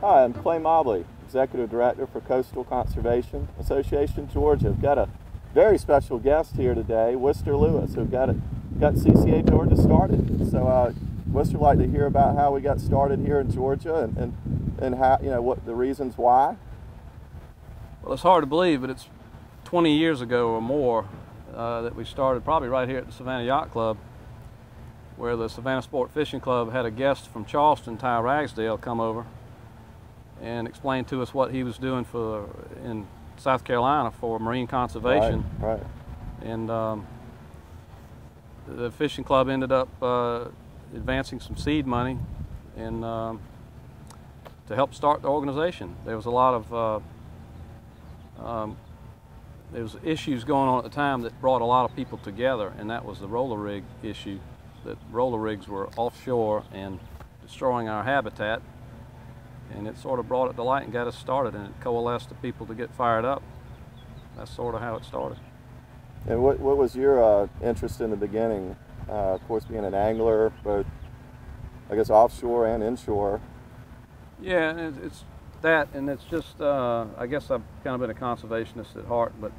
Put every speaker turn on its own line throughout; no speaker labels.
Hi, I'm Clay Mobley, Executive Director for Coastal Conservation Association Georgia. I've got a very special guest here today, Wistar Lewis, who got CCA Georgia started. So Wistar would like to hear about how we got started here in Georgia and how, what the reasons why.
Well, it's hard to believe, but it's 20 years ago or more that we started, probably right here at the Savannah Yacht Club, where the Savannah Sport Fishing Club had a guest from Charleston, Ty Ragsdale, come over and explain to us what he was doing in South Carolina for marine conservation.
Right.
And the fishing club ended up advancing some seed money and to help start the organization. There was a lot of there was issues going on at the time that brought a lot of people together, and that was the roller rig issue. That roller rigs were offshore and destroying our habitat. And it sort of brought it to light and got us started, and it coalesced the people to get fired up. That's sort of how it started.
And what was your interest in the beginning? Of course, being an angler, both, I guess, offshore and inshore.
Yeah, it's that, and it's just, I guess I've kind of been a conservationist at heart, but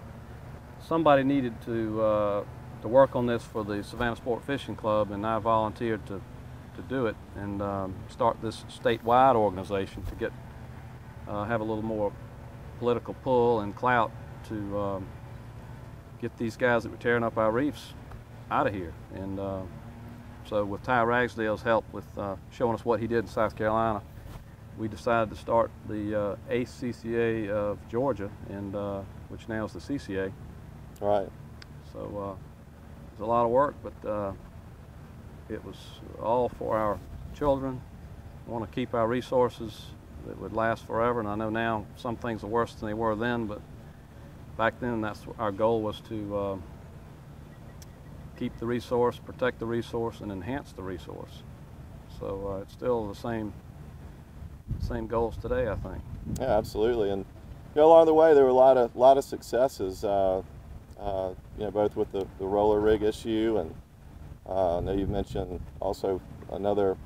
somebody needed to work on this for the Savannah Sport Fishing Club, and I volunteered to do it and start this statewide organization to get have a little more political pull and clout to get these guys that were tearing up our reefs out of here. And so with Ty Ragsdale's help with showing us what he did in South Carolina, we decided to start the CCA of Georgia, and which now is the CCA.
Right.
So it's a lot of work, but it was all for our children. We want to keep our resources that would last forever, and I know now some things are worse than they were then, but back then that's our goal, was to keep the resource, protect the resource, and enhance the resource. So it's still the same goals today, I think.
Yeah, absolutely. And along the way there were a lot of successes, both with the roller rig issue, and I know you mentioned also another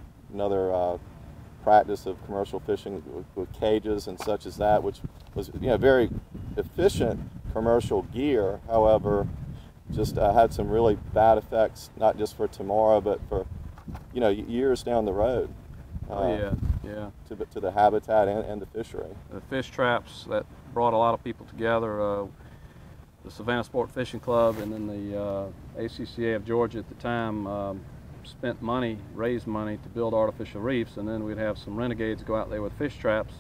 practice of commercial fishing with cages and such as that, which was very efficient commercial gear. However, just had some really bad effects, not just for tomorrow, but for years down the road.
Yeah.
To the habitat and the fishery.
The fish traps that brought a lot of people together. The Savannah Sport Fishing Club and then the ACCA of Georgia at the time raised money to build artificial reefs, and then we'd have some renegades go out there with fish traps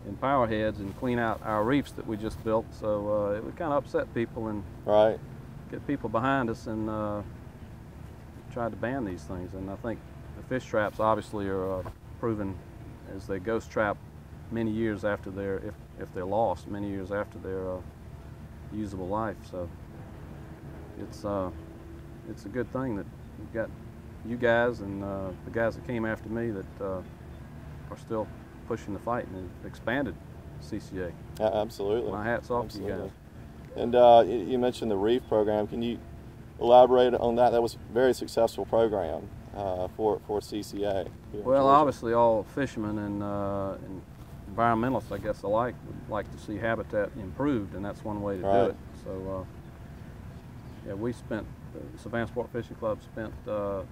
and power heads and clean out our reefs that we just built. So it would kind of upset people and get people behind us, and tried to ban these things. And I think the fish traps obviously are proven as they ghost trap many years after if they're lost, many years after their usable life. So it's a good thing that we've got you guys and the guys that came after me that are still pushing the fight and expanded CCA.
Yeah, absolutely.
My hat's off to you guys.
And you mentioned the reef program. Can you elaborate on that? That was a very successful program for CCA.
Well, obviously all fishermen and environmentalists, I guess, alike would like to see habitat improved, and that's one way to do it. So yeah, the Savannah Sport Fishing Club spent a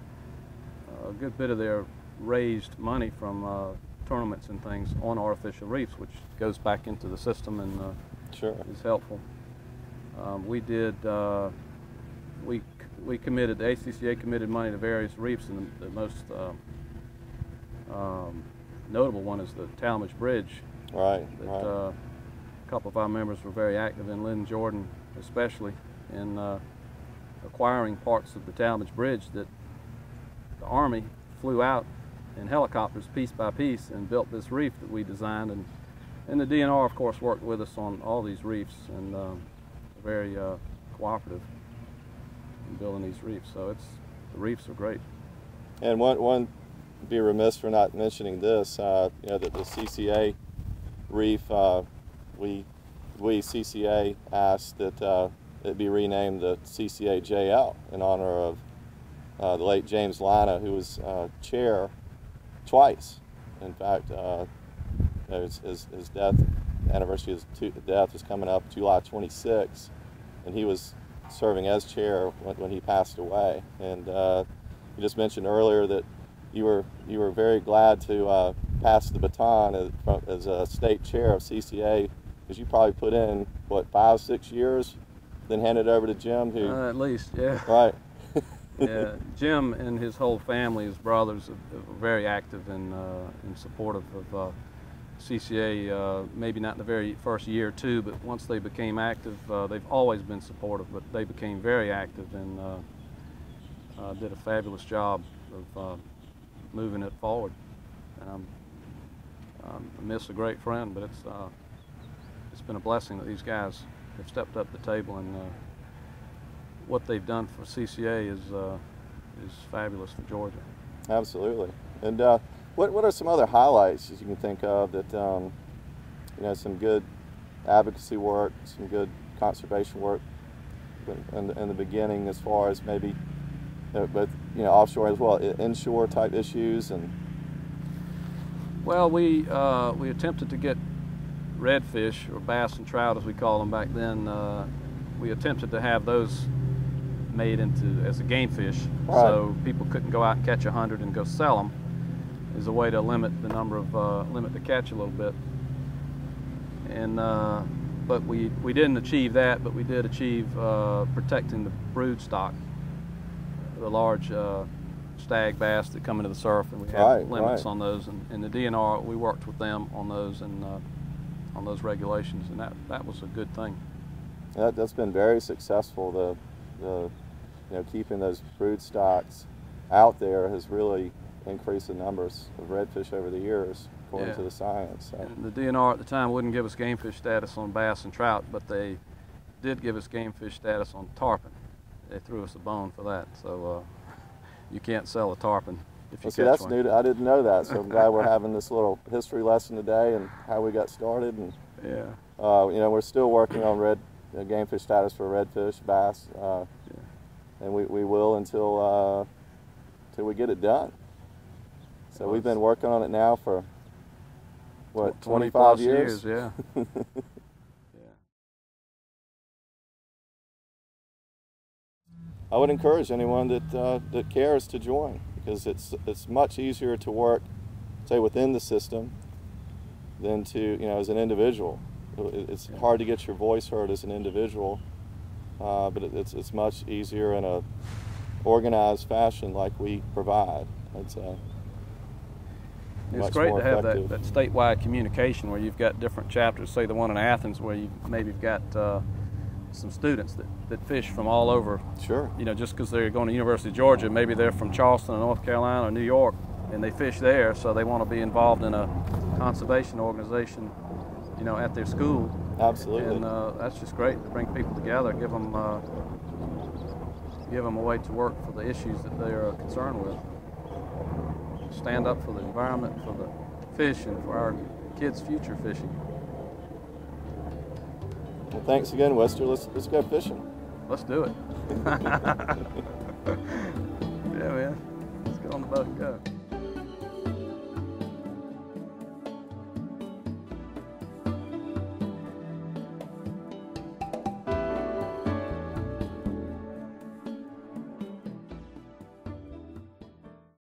good bit of their raised money from tournaments and things on artificial reefs, which goes back into the system and is helpful. We committed, the ACCA committed money to various reefs, and the most notable one is the Talmadge Bridge. A couple of our members were very active in, Lynn Jordan especially, in acquiring parts of the Talmadge Bridge that the Army flew out in helicopters piece by piece and built this reef that we designed. And the DNR, of course, worked with us on all these reefs, and very cooperative in building these reefs. So the reefs are great.
And one be remiss for not mentioning this, that the CCA reef, we CCA asked that it be renamed the CCA JL in honor of the late James Lina, who was chair twice. In fact, his death, the anniversary of his death was coming up July 26th, and he was serving as chair when he passed away. And you just mentioned earlier that you were very glad to pass the baton as a state chair of CCA, because you probably put in what, 5-6 years, then handed it over to Jim, who
at least, yeah.
Right.
Yeah, Jim and his whole family, his brothers, are very active and supportive of CCA. Maybe not in the very first year or two, but once they became active, they've always been supportive. But they became very active and did a fabulous job of moving it forward. I miss a great friend, but it's been a blessing that these guys have stepped up the table, and what they've done for CCA is fabulous for Georgia.
Absolutely. And what are some other highlights you can think of that you know, some good advocacy work, some good conservation work in the beginning, as far as maybe both, you know, offshore as well, inshore type issues? And
well, we attempted to get redfish, or bass and trout as we call them back then. We attempted to have those made into as a game fish,
right,
so people couldn't go out and catch 100 and go sell them, as a way to limit the number of limit the catch a little bit. And but we didn't achieve that, but we did achieve protecting the brood stock, the large stag bass that come into the surf, and we have limits on those. And the DNR, we worked with them on those, and on those regulations, and that was a good thing.
That's been very successful. The you know, keeping those brood stocks out there has really increased the numbers of redfish over the years, according to the science. So.
And the DNR at the time wouldn't give us game fish status on bass and trout, but they did give us game fish status on tarpon. They threw us a bone for that, so you can't sell a tarpon if you catch
that's
one.
new. I didn't know that, so I'm glad we're having this little history lesson today and how we got started. And
yeah,
you know, we're still working on game fish status for redfish, bass, and we will until we get it done. So we've been working on it now for what, 25 years?
Yeah. Yeah.
I would encourage anyone that cares to join, because it's much easier to work, say, within the system than to, you know, as an individual. It's hard to get your voice heard as an individual, but it's much easier in a organized fashion like we provide.
It's great to have that statewide communication where you've got different chapters, say the one in Athens, where you've got some students that fish from all over.
Sure.
You know, just because they're going to University of Georgia, maybe they're from Charleston or North Carolina or New York, and they fish there, so they want to be involved in a conservation organization, you know, at their school.
Absolutely.
And that's just great to bring people together, give them a way to work for the issues that they are concerned with. Stand up for the environment, for the fish, and for our kids' future fishing.
Well, thanks again, Wistar. Let's go fishing.
Let's do it.